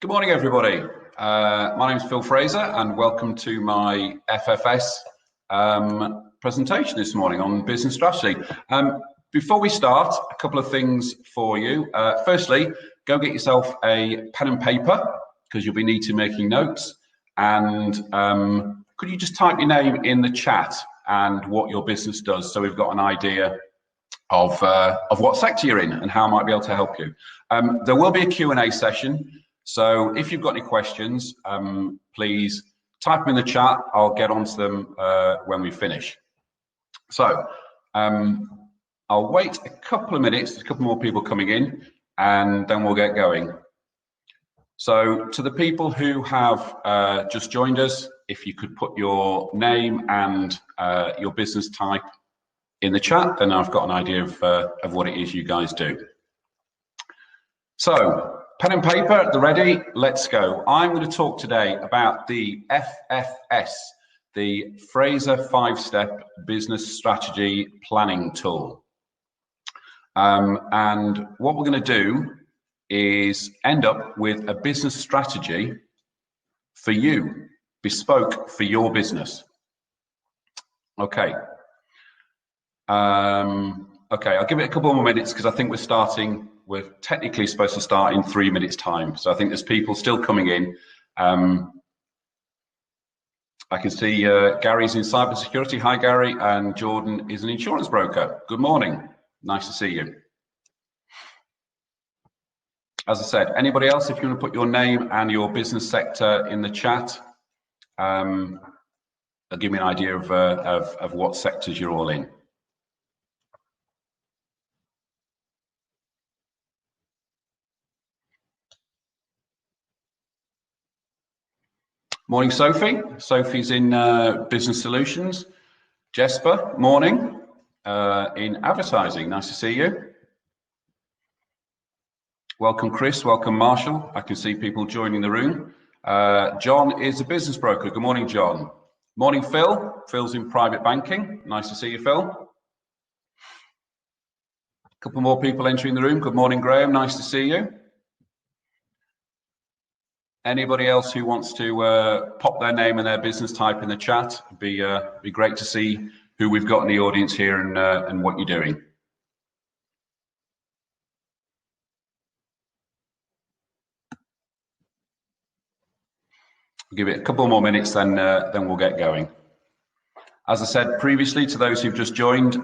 Good morning, everybody. My name is Phil Fraser, and welcome to my FFS presentation this morning on business strategy. Before we start, a couple of things for you. Firstly, go get yourself a pen and paper because you'll be needing making notes. And could you just type your name in the chat and what your business does, so we've got an idea of what sector you're in and how I might be able to help you. There will be a Q&A session. So if you've got any questions, please type them in the chat. I'll get onto them when we finish. So I'll wait a couple of minutes, a couple more people coming in, and then we'll get going. So to the people who have just joined us, if you could put your name and your business type in the chat, then I've got an idea of what it is you guys do. So, pen and paper at the ready, let's go. I'm going to talk today about the FFS, the Fraser 5-Step Business Strategy Planning Tool. And what we're going to do is end up with a business strategy for you, bespoke for your business. Okay. Okay, I'll give it a couple more minutes because I think we're technically supposed to start in 3 minutes time. So I think there's people still coming in. I can see Gary's in cybersecurity. Hi, Gary. And Jordan is an insurance broker. Good morning. Nice to see you. As I said, anybody else, if you want to put your name and your business sector in the chat, that'll give me an idea of what sectors you're all in. Morning, Sophie. Sophie's in Business Solutions. Jesper, morning, in advertising. Nice to see you. Welcome, Chris. Welcome, Marshall. I can see people joining the room. John is a business broker. Good morning, John. Morning, Phil. Phil's in private banking. Nice to see you, Phil. A couple more people entering the room. Good morning, Graham. Nice to see you. Anybody else who wants to pop their name and their business type in the chat? It'd be great to see who we've got in the audience here and what you're doing. I'll give it a couple more minutes, then we'll get going. As I said previously, to those who've just joined,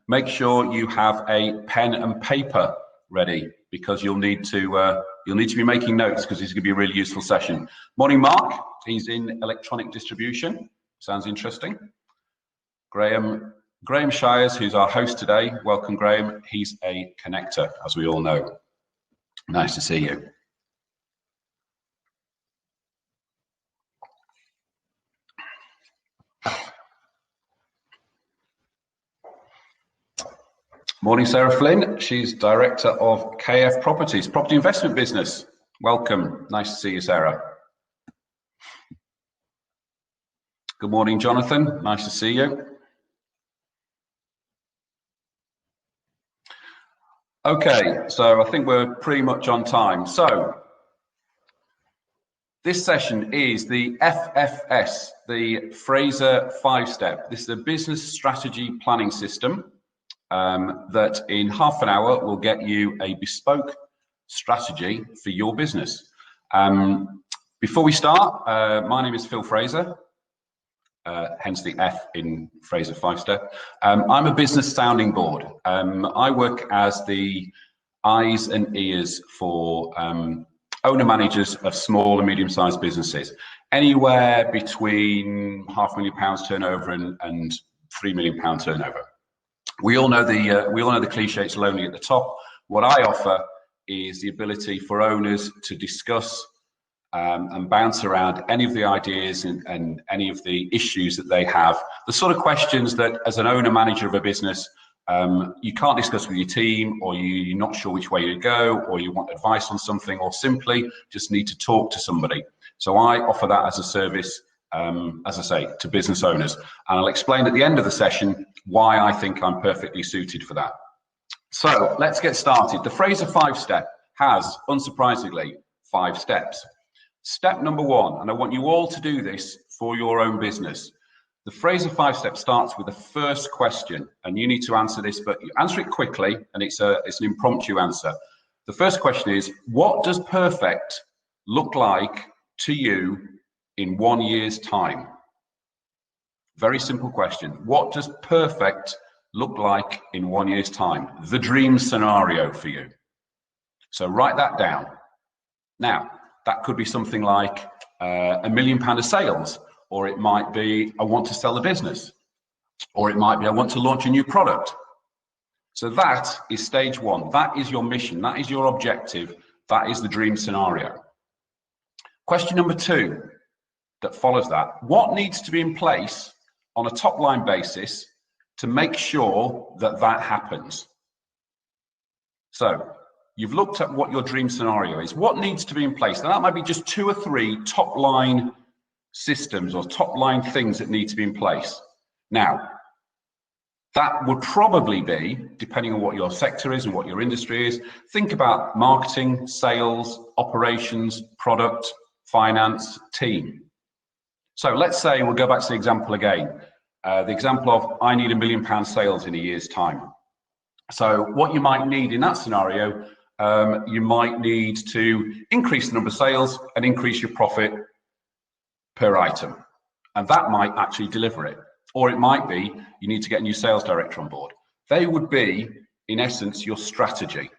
make sure you have a pen and paper ready because you'll need to be making notes because this is going to be a really useful session. Morning, Mark. He's in electronic distribution. Sounds interesting. Graham Shiers, who's our host today. Welcome, Graham. He's a connector, as we all know. Nice to see you. Morning, Sarah Flynn. She's Director of KF Properties, Property Investment Business. Welcome. Nice to see you, Sarah. Good morning, Jonathan. Nice to see you. Okay, so I think we're pretty much on time. So this session is the FFS, the Fraser 5-Step. This is a business strategy planning system. That in half an hour will get you a bespoke strategy for your business. Before we start, my name is Phil Fraser, hence the F in Fraser 5-Step. I'm a business sounding board. I work as the eyes and ears for owner managers of small and medium-sized businesses, anywhere between £500,000 turnover and £3 million turnover. We all know the cliche, it's lonely at the top. What I offer is the ability for owners to discuss and bounce around any of the ideas and any of the issues that they have. The sort of questions that as an owner manager of a business, you can't discuss with your team, or you're not sure which way to go, or you want advice on something, or simply just need to talk to somebody. So I offer that as a service, as I say, to business owners. And I'll explain at the end of the session why I think I'm perfectly suited for that. So let's get started. The Fraser 5-Step has, unsurprisingly, 5 steps. Step number 1, and I want you all to do this for your own business. The Fraser 5 step starts with the first question, and you need to answer this, but you answer it quickly, and it's an impromptu answer. The first question is, what does perfect look like to you in 1 year's time? Very simple question. What does perfect look like in 1 year's time? The dream scenario for you. So write that down. Now, that could be something like £1 million of sales, or it might be, I want to sell a business, or it might be, I want to launch a new product. So that is stage 1. That is your mission. That is your objective. That is the dream scenario. Question number 2 that follows that. What needs to be in place on a top line basis to make sure that that happens? So you've looked at what your dream scenario is. What needs to be in place? Now that might be just 2 or 3 top line systems or top line things that need to be in place. Now, that would probably be, depending on what your sector is and what your industry is, think about marketing, sales, operations, product, finance, team. So let's say, we'll go back to the example again. The example of, I need £1 million sales in a year's time. So what you might need in that scenario, you might need to increase the number of sales and increase your profit per item. And that might actually deliver it. Or it might be, you need to get a new sales director on board. They would be, in essence, your strategy.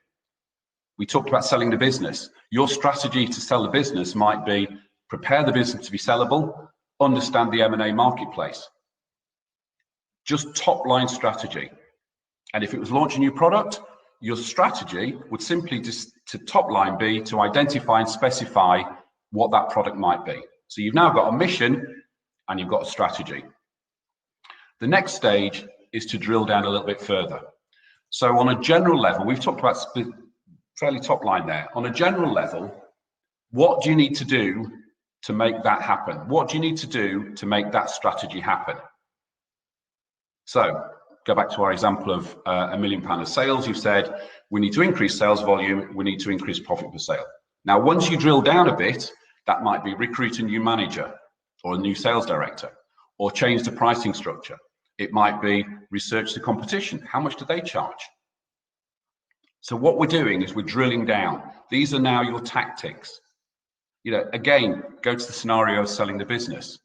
We talked about selling the business. Your strategy to sell the business might be, prepare the business to be sellable, understand the M&A marketplace. Just top line strategy. And if it was launch a new product, your strategy would simply just to top line be to identify and specify what that product might be. So you've now got a mission and you've got a strategy. The next stage is to drill down a little bit further. So on a general level, we've talked about fairly top line there. On a general level, what do you need to do to make that happen? What do you need to do to make that strategy happen? So go back to our example of £1 million of sales. You've said, we need to increase sales volume, we need to increase profit per sale. Now, once you drill down a bit, that might be recruit a new manager or a new sales director, or change the pricing structure. It might be research the competition. How much do they charge? So what we're doing is we're drilling down. These are now your tactics. You know, again, go to the scenario of selling the business.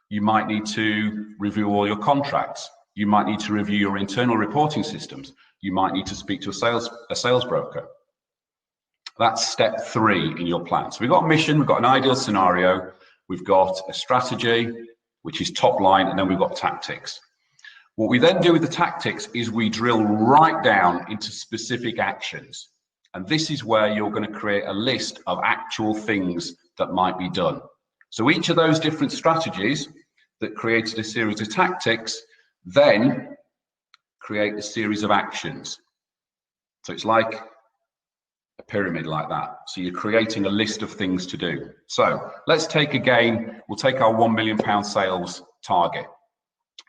You might need to review all your contracts. You might need to review your internal reporting systems. You might need to speak to a sales broker. That's step 3 in your plan. So we've got a mission, we've got an ideal scenario, we've got a strategy, which is top line, and then we've got tactics. What we then do with the tactics is we drill right down into specific actions. And this is where you're going to create a list of actual things that might be done. So each of those different strategies that created a series of tactics then create a series of actions. So it's like a pyramid like that. So you're creating a list of things to do. So let's take again, we'll take our £1 million sales target.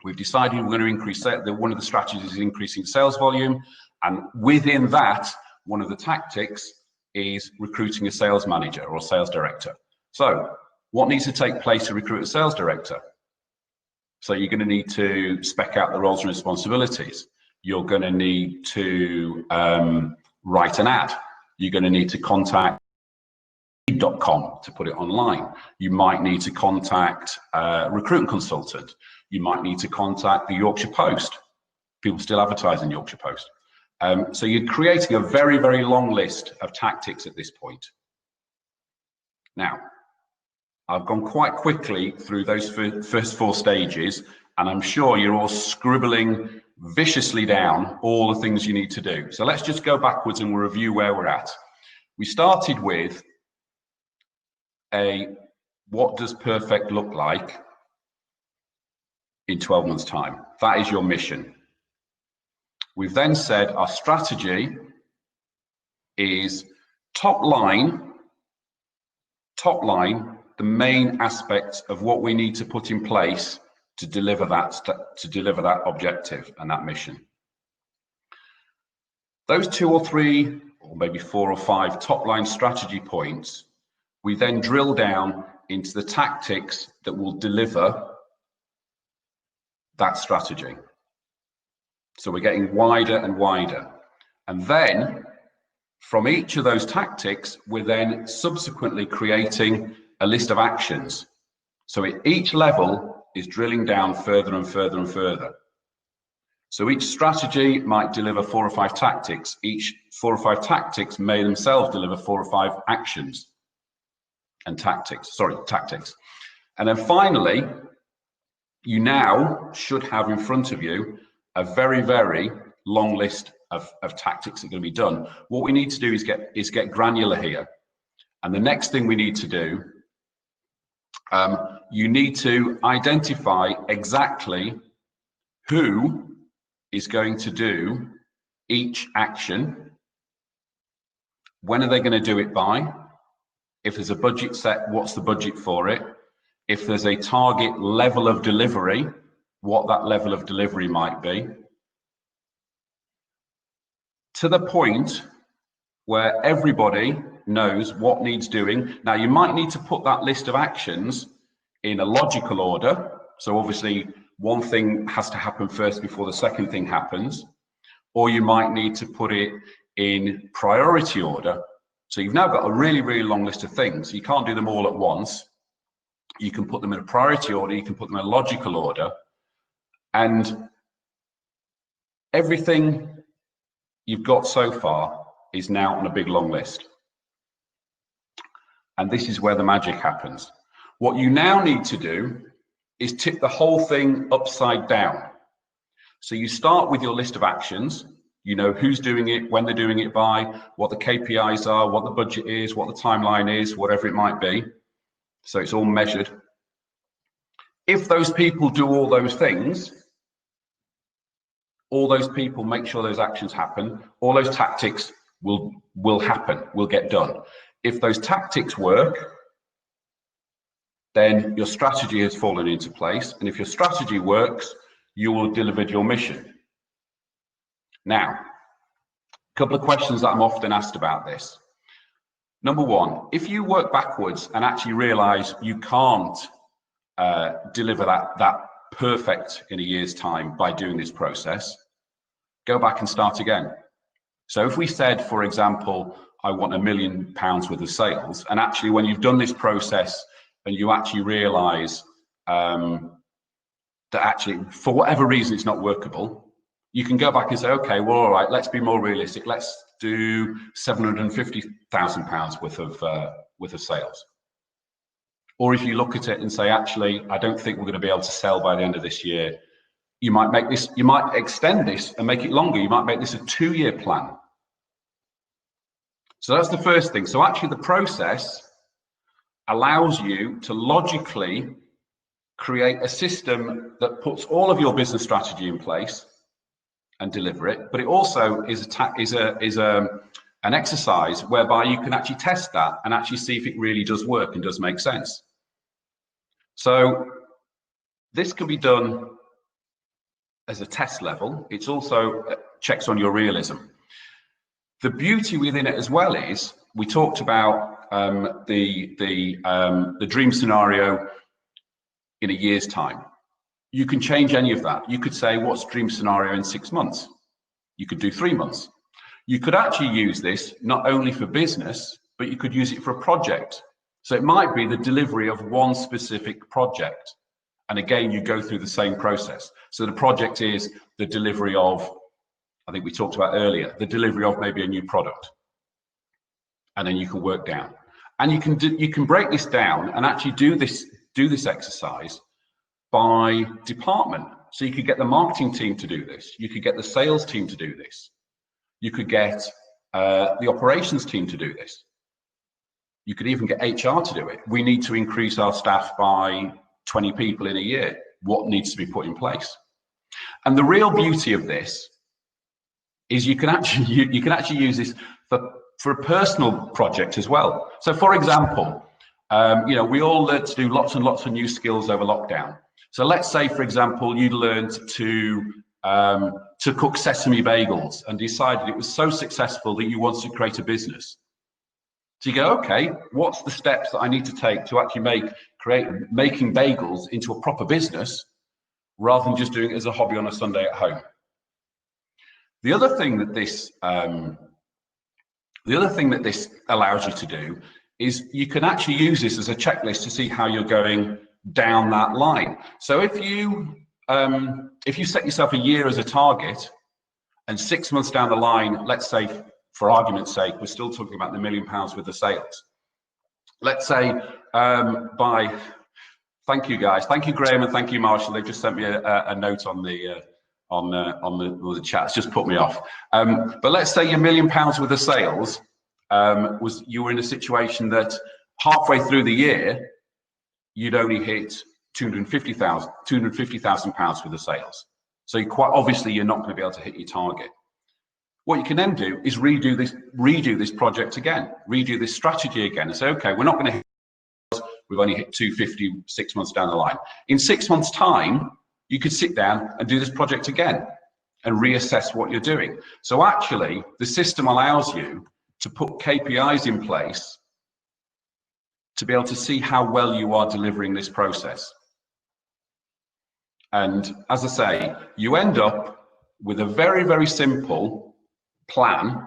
We've decided we're going to increase one of the strategies is increasing sales volume. And within that, one of the tactics is recruiting a sales manager or sales director. So what needs to take place to recruit a sales director? So you're going to need to spec out the roles and responsibilities. You're going to need to write an ad. You're going to need to contact .com to put it online. You might need to contact a recruitment consultant. You might need to contact the Yorkshire Post. People still advertise in Yorkshire Post. So you're creating a very, very long list of tactics at this point. Now, I've gone quite quickly through those first 4 stages, and I'm sure you're all scribbling viciously down all the things you need to do. So let's just go backwards and we'll review where we're at. We started with what does perfect look like in 12 months' time? That is your mission. We've then said our strategy is top line, the main aspects of what we need to put in place to deliver that objective and that mission. Those 2 or 3, or maybe 4 or 5 top line strategy points we then drill down into the tactics that will deliver that strategy. So we're getting wider and wider. And then from each of those tactics, we're then subsequently creating a list of actions. So at each level is drilling down further and further and further. So each strategy might deliver 4 or 5 tactics. Each 4 or 5 tactics may themselves deliver 4 or 5 actions and tactics. And then finally, you now should have in front of you a very, very long list of tactics that are going to be done. What we need to do is get granular here. And the next thing we need to do, you need to identify exactly who is going to do each action. When are they going to do it by? If there's a budget set, what's the budget for it? If there's a target level of delivery, what that level of delivery might be. To the point where everybody knows what needs doing. Now, you might need to put that list of actions in a logical order. So obviously, one thing has to happen first before the second thing happens. Or you might need to put it in priority order. So you've now got a really, really long list of things. You can't do them all at once. You can put them in a priority order. You can put them in a logical order. And everything you've got so far is now on a big long list. And this is where the magic happens. What you now need to do is tip the whole thing upside down. So you start with your list of actions. You know who's doing it, when they're doing it by, what the KPIs are, what the budget is, what the timeline is, whatever it might be. So it's all measured. If those people do all those things, all those people make sure those actions happen, all those tactics will happen, will get done. If those tactics work, then your strategy has fallen into place. And if your strategy works, you will deliver your mission. Now, a couple of questions that I'm often asked about this. Number one, if you work backwards and actually realize you can't deliver that perfect in a year's time by doing this process, go back and start again. So if we said, for example, I want £1 million worth of sales, and actually when you've done this process and you actually realize that actually, for whatever reason, it's not workable, you can go back and say, okay, well, all right, let's be more realistic. Let's do £750,000 worth of sales. Or if you look at it and say, actually, I don't think we're going to be able to sell by the end of this year, you might make this, you might extend this and make it longer. You might make this a 2-year plan. So that's the first thing. So actually the process allows you to logically create a system that puts all of your business strategy in place and deliver it. But it also is an exercise whereby you can actually test that and actually see if it really does work and does make sense. So this can be done as a test level. It's also checks on your realism. The beauty within it as well is we talked about the dream scenario in a year's time. You can change any of that. You could say, what's dream scenario in 6 months? You could do 3 months. You could actually use this not only for business, but you could use it for a project. So it might be the delivery of one specific project. And again, you go through the same process. So the project is the delivery of, I think we talked about earlier, the delivery of maybe a new product. And then you can work down. And you can break this down and actually do this exercise by department. So you could get the marketing team to do this. You could get the sales team to do this. You could get the operations team to do this. You could even get HR to do it. We need to increase our staff by 20 people in a year. What needs to be put in place? And the real beauty of this is you can actually use this for a personal project as well. So for example, we all learned to do lots and lots of new skills over lockdown. So let's say, for example, you learned to cook sesame bagels and decided it was so successful that you wanted to create a business. So you go, okay, what's the steps that I need to take to actually create making bagels into a proper business rather than just doing it as a hobby on a Sunday at home? The other thing that this allows you to do is you can actually use this as a checklist to see how you're going down that line. So if you set yourself a year as a target, and 6 months down the line, let's say, for argument's sake, we're still talking about the £1 million worth of sales. Let's say thank you guys, thank you Graham and thank you Marshall. They've just sent me a note on the chat. It's just put me off. But let's say your £1 million worth of sales you were in a situation that halfway through the year you'd only hit £250,000 worth of sales. So quite obviously you're not going to be able to hit your target. What you can then do is redo this project again, redo this strategy again, and say, okay, we're not going to hit. We've only hit 250 6 months down the line. In 6 months' time, you could sit down and do this project again and reassess what you're doing. So actually, the system allows you to put KPIs in place to be able to see how well you are delivering this process. And as I say, you end up with a very, very simple plan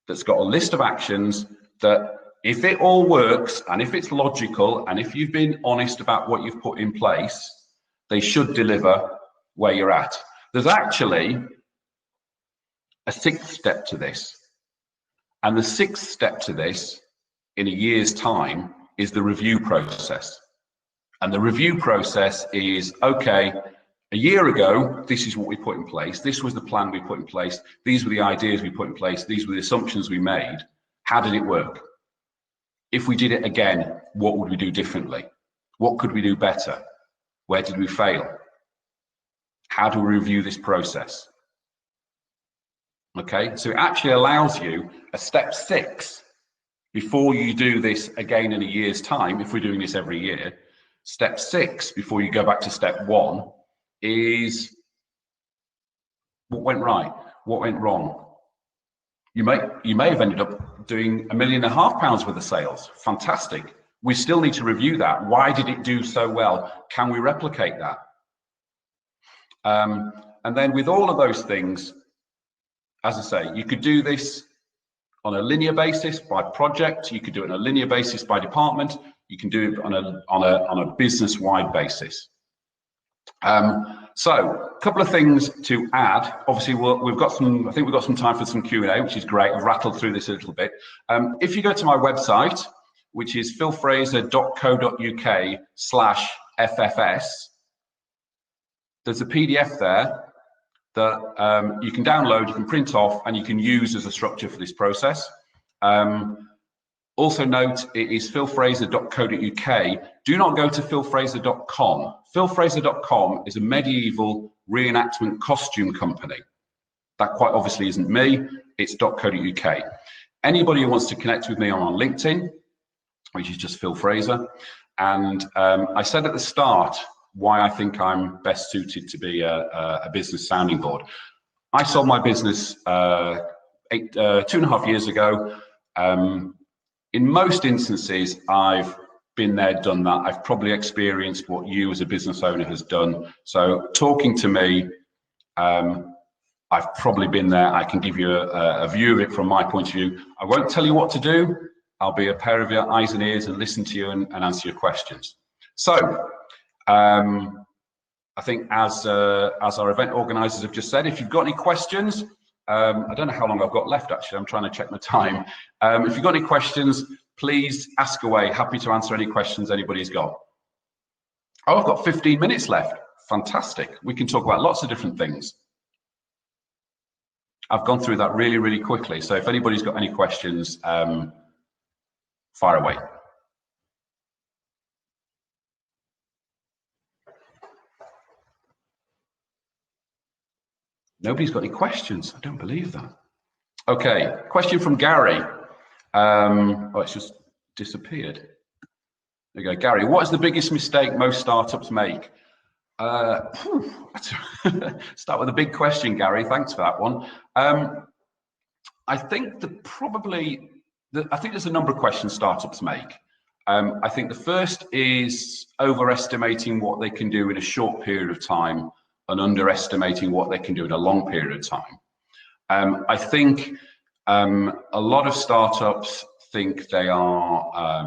that's got a list of actions that, if it all works and if it's logical and if you've been honest about what you've put in place, they should deliver where you're at. There's actually a 6th step to this. And the 6th step to this in a year's time is the review process. And the review process is, okay, a year ago, this is what we put in place. This was the plan we put in place. These were the ideas we put in place. These were the assumptions we made. How did it work? If we did it again, what would we do differently? What could we do better? Where did we fail? How do we review this process? Okay, so it actually allows you a step 6 before you do this again in a year's time. If we're doing this every year, step 6 before you go back to step 1 is what went right, what went wrong. You may have ended up doing £1.5 million worth of sales. Fantastic. We still need to review that. Why did it do so well? Can we replicate that? And then with all of those things, as I say, you could do this on a linear basis by project. You could do it on a linear basis by department. You can do it on a business-wide basis. So a couple of things to add. Obviously, we've got some. I think we've got some time for some Q&A, which is great. I've rattled through this a little bit. If you go to my website, which is philfraser.co.uk/FFS, there's a PDF there that you can download, you can print off, and you can use as a structure for this process. Also note, it is philfraser.co.uk. Do not go to philfraser.com. Philfraser.com is a medieval reenactment costume company. That quite obviously isn't me, it's .co.uk. Anybody who wants to connect with me, I'm on LinkedIn, which is just Phil Fraser. And I said at the start why I think I'm best suited to be a business sounding board. I sold my business 2.5 years ago. In most instances, I've been there, done that. I've probably experienced what you as a business owner has done. So talking to me, I've probably been there. I can give you a view of it from my point of view. I won't tell you what to do. I'll be a pair of your eyes and ears and listen to you and answer your questions. So I think as our event organisers have just said, if you've got any questions, I don't know how long I've got left, actually. I'm trying to check my time. If you've got any questions, please ask away. Happy to answer any questions anybody's got. Oh, I've got 15 minutes left. Fantastic. We can talk about lots of different things. I've gone through that really, really quickly. So if anybody's got any questions, fire away. Nobody's got any questions. I don't believe that. Okay, question from Gary. Oh, it's just disappeared. There you go, Gary. What is the biggest mistake most startups make? Start with a big question, Gary. Thanks for that one. I think probably I think there's a number of questions startups make. I think the first is overestimating what they can do in a short period of time and underestimating what they can do in a long period of time. I think a lot of startups think they are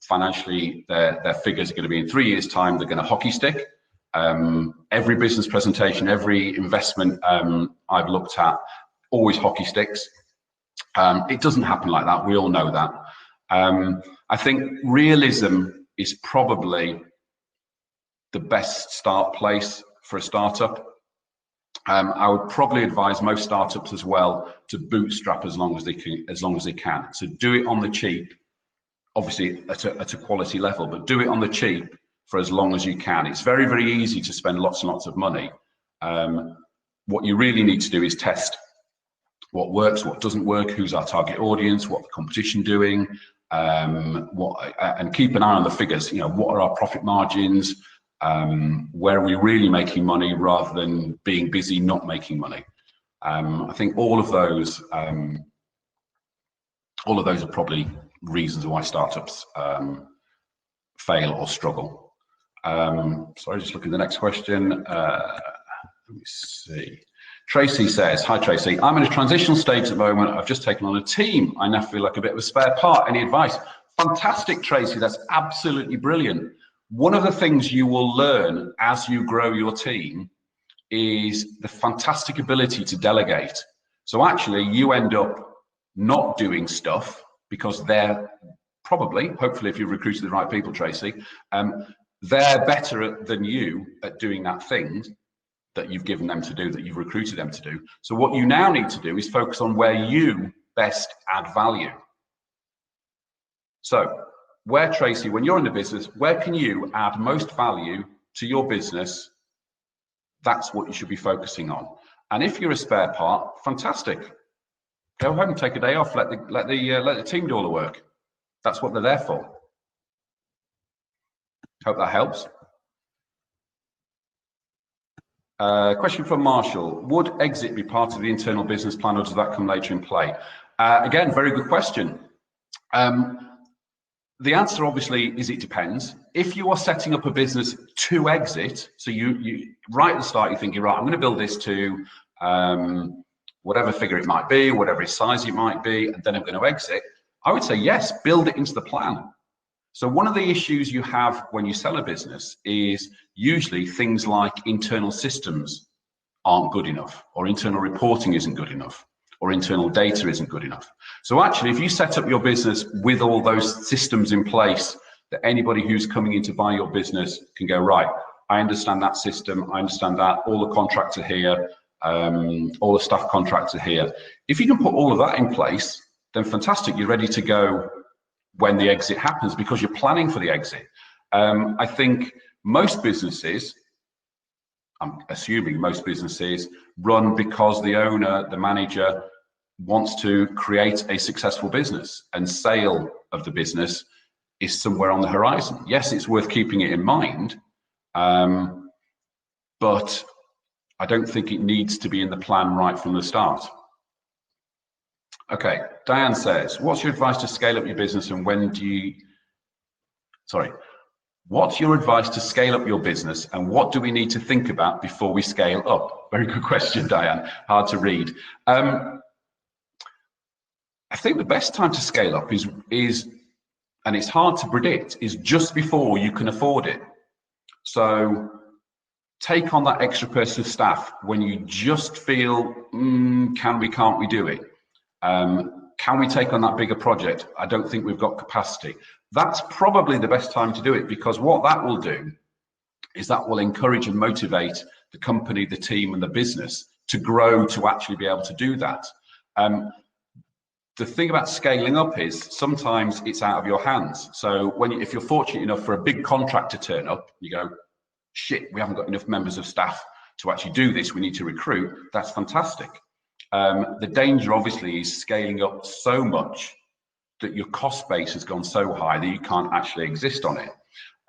financially, their figures are going to be in 3 years' time, they're going to hockey stick. Every business presentation, every investment I've looked at, always hockey sticks. It doesn't happen like that. We all know that. I think realism is probably the best start place for a startup. I would probably advise most startups as well to bootstrap as long as they can. So do it on the cheap, obviously at a quality level, but do it on the cheap for as long as you can. It's very, very easy to spend lots and lots of money. What you really need to do is test what works, what doesn't work, who's our target audience, what the competition doing, and keep an eye on the figures. You know, what are our profit margins? Where are we really making money rather than being busy not making money? I think all of those are probably reasons why startups fail or struggle. Sorry, just looking at the next question. Let me see. Tracy says, hi Tracy, I'm in a transitional stage at the moment. I've just taken on a team. I now feel like a bit of a spare part. Any advice? Fantastic, Tracy, that's absolutely brilliant. One of the things you will learn as you grow your team is the fantastic ability to delegate. So actually you end up not doing stuff because they're probably, hopefully if you've recruited the right people, Tracy, they're better than you at doing that thing that you've given them to do, that you've recruited them to do. So what you now need to do is focus on where you best add value. So where, Tracy, when you're in the business, where can you add most value to your business? That's what you should be focusing on. And if you're a spare part, fantastic. Go home, take a day off, let the team do all the work. That's what they're there for. Hope that helps. Question from Marshall. Would exit be part of the internal business plan, or does that come later in play? Again, very good question. The answer obviously is it depends. If you are setting up a business to exit, so you right at the start, you're thinking, right, I'm going to build this to whatever figure it might be, whatever size it might be, and then I'm going to exit. I would say yes, build it into the plan. So one of the issues you have when you sell a business is usually things like internal systems aren't good enough, or internal reporting isn't good enough, or internal data isn't good enough. So actually, if you set up your business with all those systems in place, that anybody who's coming in to buy your business can go, right, I understand that system, I understand that, all the contracts are here, all the staff contracts are here. If you can put all of that in place, then fantastic, you're ready to go when the exit happens, because you're planning for the exit. I think most businesses, I'm assuming most businesses, run because the owner, the manager, wants to create a successful business, and sale of the business is somewhere on the horizon. Yes, it's worth keeping it in mind, but I don't think it needs to be in the plan right from the start. Okay, Diane says, what's your advice to scale up your business, and when do you, what's your advice to scale up your business, and what do we need to think about before we scale up? Very good question, Diane, hard to read. I think the best time to scale up is, and it's hard to predict, is just before you can afford it. So take on that extra person of staff when you just feel, can't we do it? Can we take on that bigger project? I don't think we've got capacity. That's probably the best time to do it, because what that will do is that will encourage and motivate the company, the team, and the business to grow to actually be able to do that. The thing about scaling up is sometimes it's out of your hands. So if you're fortunate enough for a big contract to turn up, you go, shit, we haven't got enough members of staff to actually do this, we need to recruit. That's fantastic. The danger obviously is scaling up so much that your cost base has gone so high that you can't actually exist on it.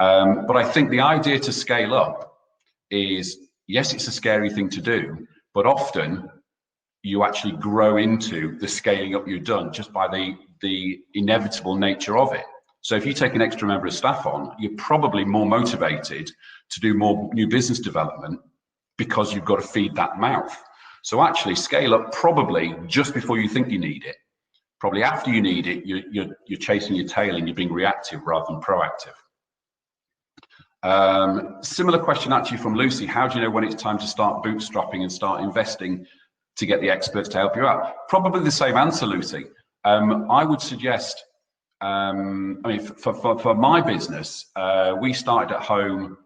But I think the idea to scale up is, yes, it's a scary thing to do, but often you actually grow into the scaling up you've done just by the inevitable nature of it. So if you take an extra member of staff on, you're probably more motivated to do more new business development because you've got to feed that mouth. So actually scale up probably just before you think you need it. Probably after you need it, you're chasing your tail and you're being reactive rather than proactive. Similar question actually from Lucy. How do you know when it's time to start bootstrapping and start investing to get the experts to help you out? Probably the same answer, Lucy. I would suggest, I mean, for my business, we started at home,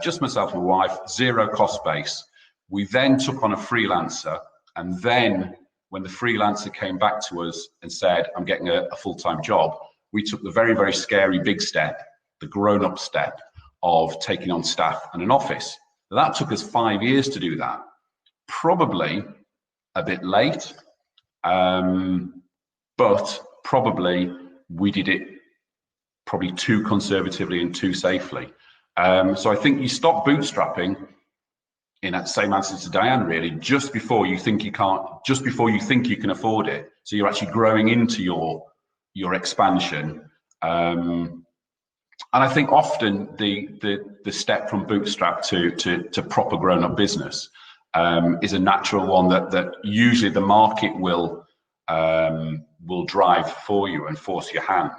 just myself and my wife, zero cost base. We then took on a freelancer, and then when the freelancer came back to us and said, I'm getting a full-time job, we took the very, very scary big step, the grown-up step of taking on staff and an office. That took us 5 years to do that. Probably a bit late, but probably we did it probably too conservatively and too safely. So I think you stop bootstrapping, in that same answer to Diane, really, just before you think you can't, just before you think you can afford it. So you're actually growing into your expansion. And I think often the step from bootstrap to proper grown-up business is a natural one that usually the market will drive for you and force your hand.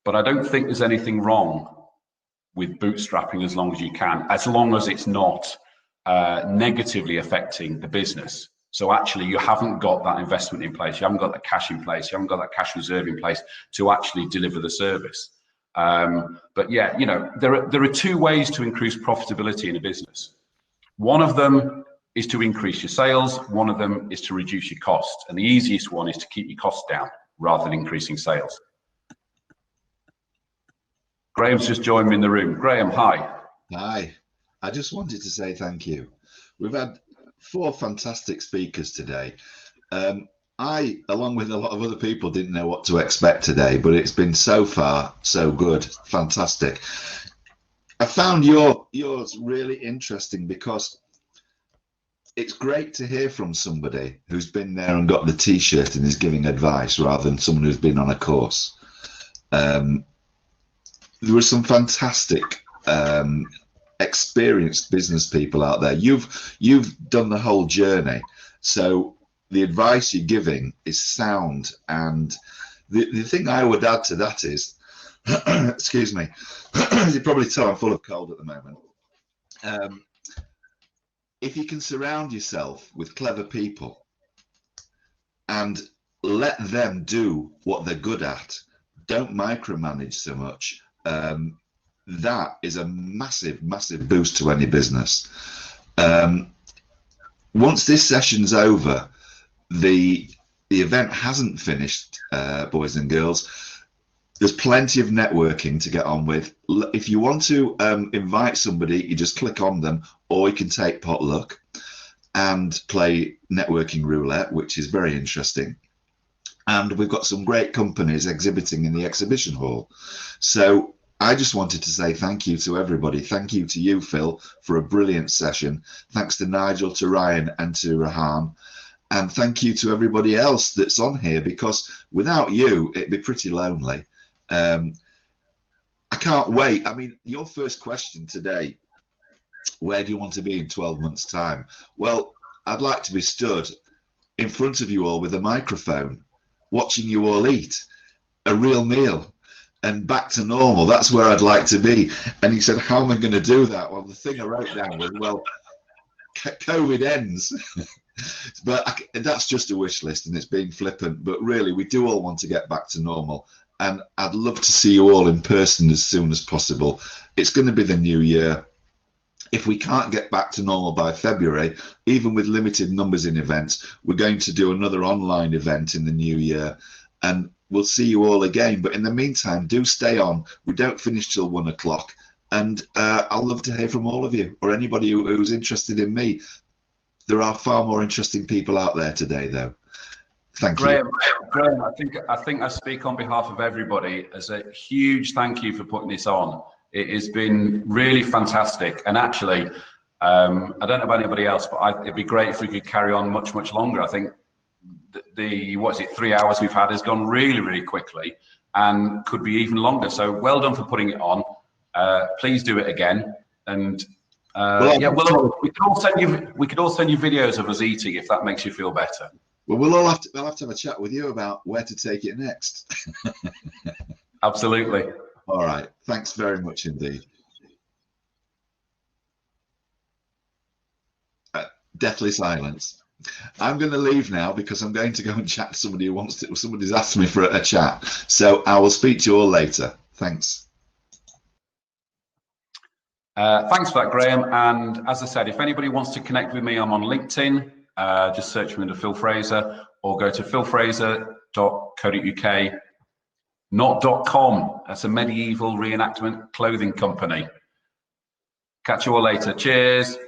But I don't think there's anything wrong with bootstrapping as long as it's not negatively affecting the business. So actually you haven't got that investment in place, you haven't got that cash in place, you haven't got that cash reserve in place to actually deliver the service. But yeah, you know, there are two ways to increase profitability in a business. One of them is to increase your sales, one of them is to reduce your costs. And the easiest one is to keep your costs down rather than increasing sales. Graham's just joined me in the room. Graham, hi. Hi. I just wanted to say thank you. We've had 4 fantastic speakers today. I, along with a lot of other people, didn't know what to expect today, but it's been so far so good, fantastic. I found yours really interesting because it's great to hear from somebody who's been there and got the t-shirt and is giving advice rather than someone who's been on a course. There were some fantastic experienced business people out there. You've done the whole journey, so the advice you're giving is sound. And the thing I would add to that is, excuse me, as you probably tell, I'm full of cold at the moment. If you can surround yourself with clever people and let them do what they're good at, don't micromanage so much. That is a massive, massive boost to any business. Once this session's over, the event hasn't finished, boys and girls. There's plenty of networking to get on with. If you want to invite somebody, you just click on them, or you can take potluck and play networking roulette, which is very interesting. And we've got some great companies exhibiting in the exhibition hall. So I just wanted to say thank you to everybody. Thank you to you, Phil, for a brilliant session. Thanks to Nigel, to Ryan, and to Rahan. And thank you to everybody else that's on here, because without you, it'd be pretty lonely. I can't wait. I mean, your first question today, where do you want to be in 12 months' time? Well, I'd like to be stood in front of you all with a microphone, watching you all eat a real meal and back to normal. That's where I'd like to be. And he said, how am I going to do that? Well, the thing I wrote down was, well, COVID ends. But that's just a wish list and it's being flippant. But really, we do all want to get back to normal. And I'd love to see you all in person as soon as possible. It's going to be the new year. If we can't get back to normal by February, even with limited numbers in events, we're going to do another online event in the new year, and we'll see you all again. But in the meantime, do stay on. We don't finish till 1 o'clock, and I'll love to hear from all of you, or anybody who's interested in me. There are far more interesting people out there today, though. Thank you. Graham, I think I speak on behalf of everybody as a huge thank you for putting this on. It has been really fantastic, and actually, I don't know about anybody else, but it'd be great if we could carry on much, much longer. I think what is it, 3 hours we've had has gone really, really quickly and could be even longer. So well done for putting it on. Please do it again. And yeah, we could all send you videos of us eating if that makes you feel better. Well, we'll have to have a chat with you about where to take it next. Absolutely. All right. Thanks very much indeed. Deathly silence. I'm going to leave now because I'm going to go and chat to somebody who wants to. Somebody's asked me for a chat. So I will speak to you all later. Thanks. Thanks for that, Graham. And as I said, if anybody wants to connect with me, I'm on LinkedIn. Just search me under Phil Fraser or go to philfraser.co.uk. Not .com. That's a medieval reenactment clothing company. Catch you all later. Cheers.